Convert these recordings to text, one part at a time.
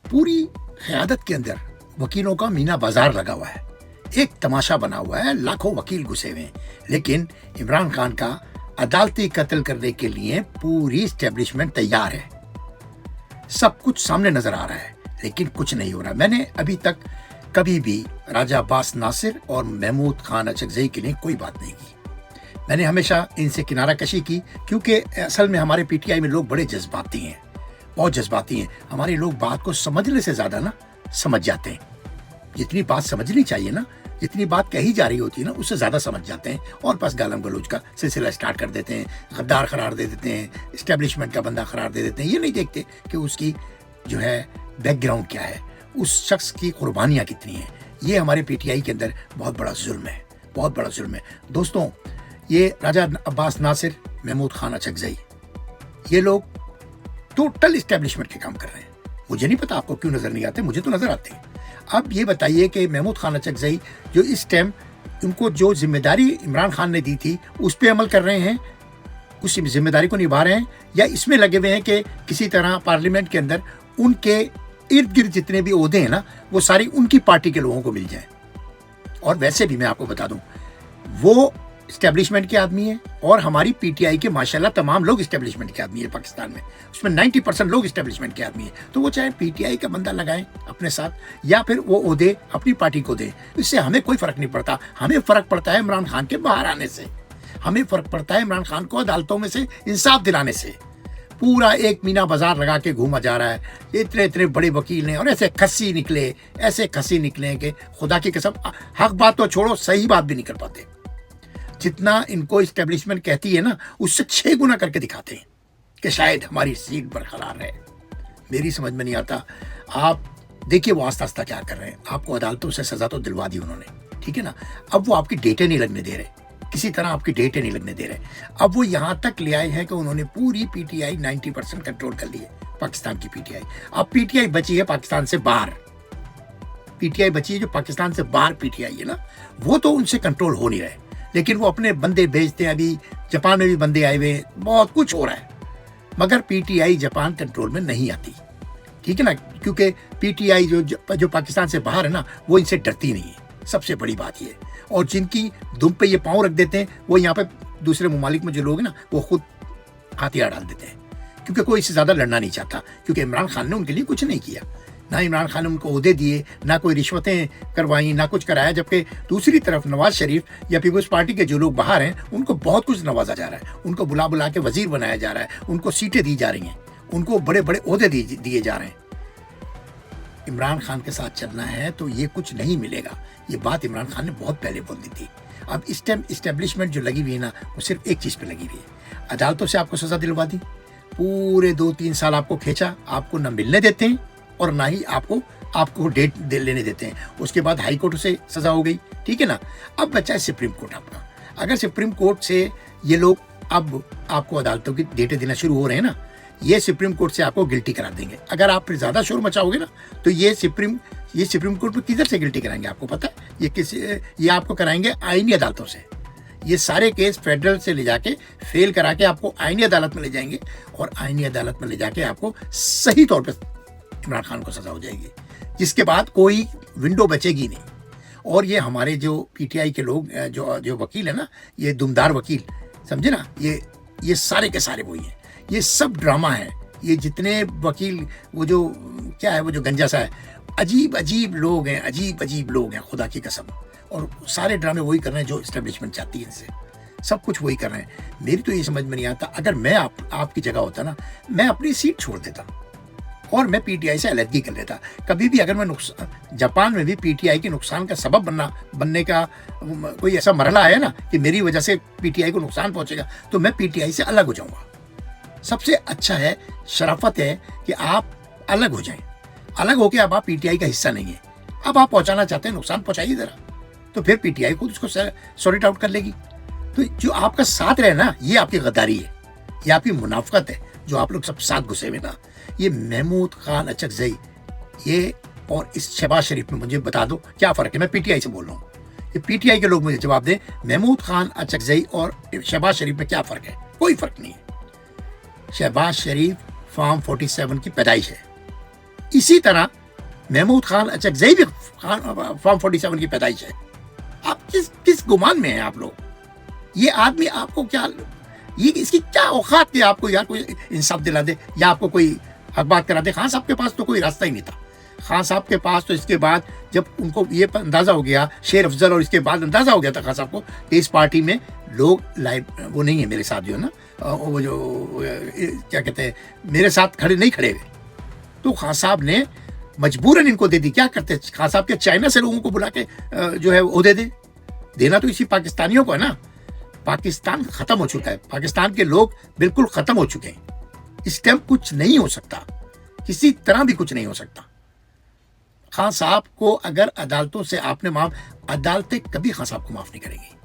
पूरी क़यादत के अंदर वकीलों का मीना बाजार लगा हुआ है, एक तमाशा बना हुआ है, लाखों वकील घुसे हुए हैं। लेकिन इमरान खान का अदालती कत्ल करने के लिए पूरी एस्टेब्लिशमेंट तैयार है। सब कुछ सामने नजर आ रहा है, लेकिन कुछ नहीं हो रहा। मैंने अभी तक कभी भी राजा अब्बास नासिर और महमूद खान अचकज़ई के लिए कोई बात नहीं की। मैंने हमेशा इनसे किनारा कशी की, क्योंकि असल में हमारे पीटीआई में लोग बड़े जज्बाती हैं, बहुत जज्बाती हैं। हमारे लोग बात को समझने से ज़्यादा ना समझ जाते हैं। जितनी बात समझनी चाहिए ना, जितनी बात कही जा रही होती है ना, उससे ज़्यादा समझ जाते हैं और बस गालम गलोच का सिलसिला स्टार्ट कर देते हैं, गद्दार करार दे देते हैं, इस्टेब्लिशमेंट का बंदा करार दे देते हैं। ये नहीं देखते कि उसकी जो है बैकग्राउंड क्या है, उस शख्स की कुर्बानियाँ कितनी हैं। ये हमारे पीटीआई के अंदर बहुत बड़ा जुल्म है, बहुत बड़ा जुल्म है। दोस्तों, ये राजा अब्बास नासिर, महमूद खान अचकज़ई, ये लोग टोटल इस्टेब्लिशमेंट के काम कर रहे हैं। मुझे नहीं पता आपको क्यों नज़र नहीं आते, मुझे तो नज़र आते हैं। अब ये बताइए कि महमूद खान अचकज़ई जो इस टाइम उनको जो जिम्मेदारी इमरान खान ने दी थी उस पर अमल कर रहे हैं, उस जिम्मेदारी को निभा रहे हैं, या इसमें लगे हुए हैं कि किसी तरह पार्लियामेंट के अंदर उनके इर्द गिर्द जितने भी ओहदे हैं ना, वो सारी उनकी पार्टी के लोगों को मिल जाए। और वैसे भी मैं आपको बता दूं, वो इस्टेब्लिशमेंट के आदमी है और हमारी पीटीआई के माशाल्लाह तमाम लोग इस्टेब्लिशमेंट के आदमी है पाकिस्तान में, उसमें 90% लोग इस्टेब्लिशमेंट के आदमी है। तो वो चाहे पीटीआई का बंदा लगाएं अपने साथ या फिर वो ओहदे अपनी पार्टी को दे, इससे हमें कोई फर्क नहीं पड़ता। हमें फर्क पड़ता है इमरान खान के बाहर आने से, हमें फर्क पड़ता है इमरान खान को अदालतों में से इंसाफ दिलाने से। पूरा एक मीना बाजार लगा के घूमा जा रहा है, इतने इतने बड़े वकील हैं और ऐसे खस्सी निकले कि खुदा की कसम, हक बात तो छोड़ो, सही बात भी नहीं कर पाते। जितना इनको इस्टेब्लिशमेंट कहती है ना, उससे 6 गुना करके दिखाते हैं कि शायद हमारी सीट बरकरार रहे। मेरी समझ में नहीं आता। आप देखिए वो आस्ता आस्ता क्या कर रहे हैं। आपको अदालतों से सजा तो दिलवा दी उन्होंने, ठीक है ना। अब वो आपकी डेटें नहीं लगने दे रहे, किसी तरह आपकी डेटें नहीं लगने दे रहे। अब वो यहाँ तक ले आए हैं कि उन्होंने पूरी पीटीआई 90% कंट्रोल कर ली है, पाकिस्तान की पीटीआई। अब पीटीआई बची है पाकिस्तान से बाहर, पीटीआई बची है जो पाकिस्तान से बाहर पीटीआई है ना, वो तो उनसे कंट्रोल हो नहीं रहे। लेकिन वो अपने बंदे भेजते हैं। अभी जापान में भी बंदे आए हुए हैं, बहुत कुछ हो रहा है, मगर पीटीआई जापान कंट्रोल में नहीं आती, ठीक है ना। क्योंकि पीटीआई जो पाकिस्तान से बाहर है ना, वो इनसे डरती नहीं है, सबसे बड़ी बात ये। और जिनकी दुम पे ये पाँव रख देते हैं, वो यहाँ पे दूसरे ममालिक में जो लोग हैं ना, वो खुद हथियार डाल देते हैं, क्योंकि कोई इससे ज़्यादा लड़ना नहीं चाहता। क्योंकि इमरान खान ने उनके लिए कुछ नहीं किया, ना इमरान खान ने उनको ओहदे दिए, ना कोई रिश्वतें करवाई, ना कुछ कराया। जबकि दूसरी तरफ नवाज शरीफ या पीपल्स पार्टी के जो लोग बाहर हैं, उनको बहुत कुछ नवाजा जा रहा है, उनको बुला बुला के वजीर बनाया जा रहा है, उनको सीटें दी जा रही हैं, उनको बड़े बड़े ओहदे दिए जा रहे हैं। इमरान खान के साथ चलना है तो ये कुछ नहीं मिलेगा। ये बात इमरान खान ने बहुत पहले बोल दी थी। अब इस टाइम इस्टेब्लिशमेंट जो लगी हुई है ना, वो सिर्फ एक चीज़ पे लगी हुई है, अदालतों से आपको सज़ा दिलवा दी, पूरे 2-3 साल आपको खींचा, आपको न मिलने देते हैं और ना ही आपको डेट लेने देते हैं। उसके बाद हाई कोर्ट से सजा हो गई, ठीक है ना। अब बचा है सुप्रीम कोर्ट आपका। अगर सुप्रीम कोर्ट से ये लोग अब आपको अदालतों की डेटें देना शुरू हो रहे हैं ना, ये सुप्रीम कोर्ट से आपको गिल्टी करा देंगे। अगर आप फिर ज़्यादा शोर मचाओगे ना, तो ये सुप्रीम कोर्ट में किधर से गिल्टी कराएंगे आपको पता है? ये आपको कराएंगे आईनी अदालतों से। ये सारे केस फेडरल से ले जाके फेल करा के आपको आईनी अदालत में ले जाएंगे, और आईनी अदालत में ले जाके आपको सही तौर पर इमरान खान को सजा हो जाएगी, जिसके बाद कोई विंडो बचेगी नहीं। और ये हमारे जो पीटीआई के लोग जो वकील है ना, ये दुमदार वकील, समझे ना, ये सारे के सारे वही हैं। ये सब ड्रामा है। ये जितने वकील, वो जो क्या है, वो जो गंजा सा है, अजीब अजीब लोग हैं, अजीब लोग हैं, खुदा की कसम। और सारे ड्रामे वही कर रहे हैं जो इस्टेब्लिशमेंट चाहती है इनसे, सब कुछ वही कर रहे हैं। मेरी तो ये समझ में नहीं आता, अगर मैं आपकी जगह होता ना, मैं अपनी सीट छोड़ देता और मैं पीटीआई से अलहदगी कर लेता। कभी भी अगर मैं जापान में भी पीटीआई के नुकसान का सबब बनने का कोई ऐसा मरला है ना कि मेरी वजह से पीटीआई को नुकसान पहुंचेगा, तो मैं पीटीआई से अलग हो जाऊंगा। सबसे अच्छा है, शराफत है कि आप अलग हो जाएं। अलग होके अब आप पीटीआई का हिस्सा नहीं है, अब आप पहुंचाना चाहते हैं, नुकसान पहुंचाइए जरा, तो फिर पीटीआई खुद उसको सॉर्ट आउट कर लेगी। तो जो आपका साथ रहे ना, ये आपकी गद्दारी है, ये आपकी मुनाफकत है, जो आप लोग सब साथ घुसे हुए ना। ये महमूद खान अचकज़ई, ये और इस शहबाज शरीफ में मुझे बता दो क्या फ़र्क है। मैं पीटीआई से बोल रहा हूँ, ये पीटीआई के लोग मुझे जवाब दें, महमूद खान अचकज़ई और शहबाज शरीफ में क्या फ़र्क है? कोई फ़र्क नहीं है। शहबाज शरीफ फार्म 47 की पैदाइश है, इसी तरह महमूद खान अचकजई भी फॉर्म 47 की पैदाइश है। आप किस गुमान में हैं आप लोग? ये आदमी आपको क्या, ये इसकी क्या औकात थी आपको यार कोई इंसाफ दिला दे या आपको कोई हक बात करा दे? खान साहब के पास तो कोई रास्ता ही नहीं था। खान साहब के पास तो इसके बाद जब उनको ये अंदाजा हो गया, शेर अफजल, और इसके बाद अंदाजा हो गया था खान साहब को कि इस पार्टी में लोग वो नहीं है मेरे साथ, जो है ना वो जो क्या कहते हैं मेरे साथ खड़े नहीं खड़े हुए, तो खान साहब ने मजबूरन इनको दे दी। क्या करते खान साहब के, चाइना से लोगों को बुला के जो है वो देना तो इसी पाकिस्तानियों को है ना। पाकिस्तान खत्म हो चुका है, पाकिस्तान के लोग बिल्कुल खत्म हो चुके हैं। इस टाइम कुछ नहीं हो सकता, किसी तरह भी कुछ नहीं हो सकता। खान साहब को अगर अदालतों से आपने अदालतें कभी खान साहब को माफ नहीं करेंगी।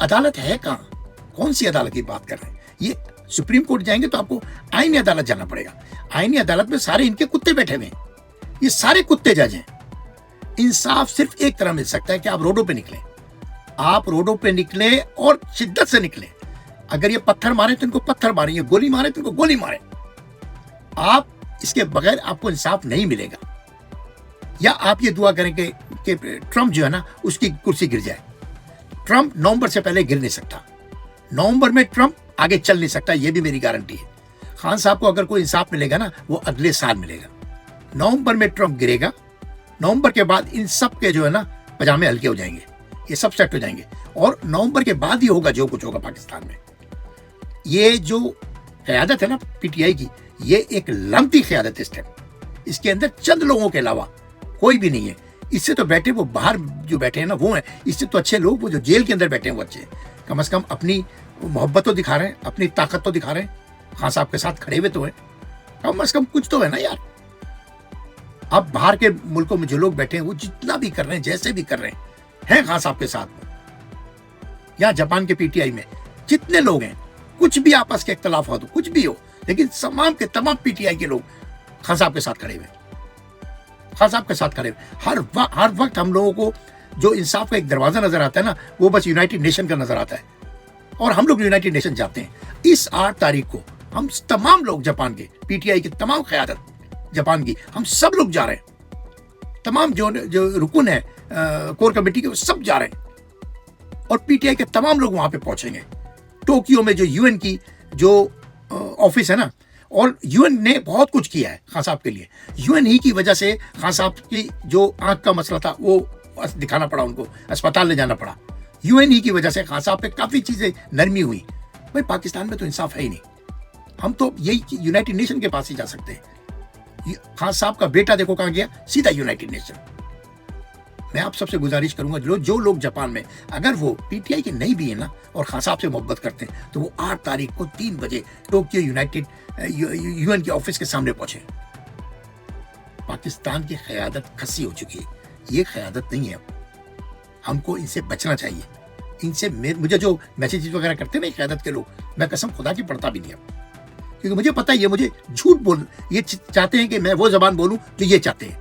अदालत है कहाँ? कौन सी अदालत की बात कर रहे हैं? ये सुप्रीम कोर्ट जाएंगे तो आपको आईनी अदालत जाना पड़ेगा। आईनी अदालत में सारे इनके कुत्ते बैठे हुए हैं, ये सारे कुत्ते जज हैं। इंसाफ सिर्फ एक तरह मिल सकता है कि आप रोडों पे निकलें, आप रोडों पे निकले और शिद्दत से निकले। अगर ये पत्थर मारे तो इनको पत्थर मारे, ये गोली मारे तो इनको गोली मारे। आप इसके बगैर आपको इंसाफ नहीं मिलेगा। या आप ये दुआ करें कि ट्रम्प जो है ना उसकी कुर्सी गिर जाए। ट्रम्प नवंबर से पहले गिर नहीं सकता, नवंबर में ट्रम्प आगे चल नहीं सकता, ये भी मेरी गारंटी है। खान साहब को अगर कोई इंसाफ मिलेगा ना वो अगले साल मिलेगा। नवंबर में ट्रम्प गिरेगा, नवंबर के बाद इन सब के जो है ना पजामे हल्के हो जाएंगे, ये सब सेट हो जाएंगे, और नवंबर के बाद ही होगा जो कुछ होगा पाकिस्तान में। ये जो क़यादत है ना पीटीआई की, ये एक लंबी क़यादत है इस टाइम। इसके अंदर चंद लोगों के अलावा कोई भी नहीं है। इससे तो बैठे वो बाहर जो बैठे हैं ना वो हैं, इससे तो अच्छे लोग वो जो जेल के अंदर बैठे हैं वो अच्छे हैं। कम से कम अपनी मोहब्बत तो दिखा रहे हैं, अपनी ताकत तो दिखा रहे हैं, खान साहब के साथ खड़े हुए तो हैं, कम से कम कुछ तो है ना यार। अब बाहर के मुल्कों में जो लोग बैठे हैं वो जितना भी कर रहे हैं, जैसे भी कर रहे हैं खान साहब के साथ। यहाँ जापान के पीटीआई में जितने लोग हैं, कुछ भी आपस के इख्तलाफ हो तो कुछ भी हो, लेकिन तमाम के तमाम पीटीआई के लोग खान साहब के साथ खड़े हुए, खान साहब के साथ खड़े हुए। हर वक्त हम लोगों को जो इंसाफ का एक दरवाजा नजर आता है ना वो बस यूनाइटेड नेशन का नजर आता है, और हम लोग यूनाइटेड नेशन जाते हैं। इस 8 तारीख को हम तमाम लोग जापान के पीटीआई की तमाम क़यादत जापान की, हम सब लोग जा रहे हैं। तमाम जो रुकन है कोर कमेटी के वो सब जा रहे हैं, और पीटीआई के तमाम लोग वहां पे पहुंचेंगे। टोक्यो में जो यूएन की जो ऑफिस है ना, और यूएन ने बहुत कुछ किया है खान साहब के लिए। यूएन ही की वजह से खान साहब की जो आंख का मसला था वो दिखाना पड़ा, उनको अस्पताल ले जाना पड़ा। यूएन ही की वजह से खान साहब पे काफी चीजें नरमी हुई। भाई पाकिस्तान में तो इंसाफ है ही नहीं, हम तो यही यूनाइटेड नेशन के पास ही जा सकते हैं। खान साहब का बेटा देखो कहां गया, सीधा यूनाइटेड नेशन। मैं आप सबसे गुजारिश करूंगा जो लोग जापान में अगर वो पीटीआई के नहीं भी है ना और खान साहब से मोहब्बत करते हैं तो वो 8 तारीख को 3 बजे टोक्यो यूएन के ऑफिस के सामने पहुंचे। पाकिस्तान की क़यादत खसी हो चुकी है, ये क़यादत नहीं है। हमको इनसे बचना चाहिए। इनसे मुझे जो मैसेजेस वगैरह करते हैं ना क़यादत के लोग, मैं कसम खुदा की पढ़ता भी नहीं अब, क्योंकि मुझे पता है ये मुझे झूठ बोल, ये चाहते हैं कि मैं वो ज़बान बोलूं जो ये चाहते हैं,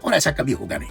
और ऐसा कभी होगा नहीं।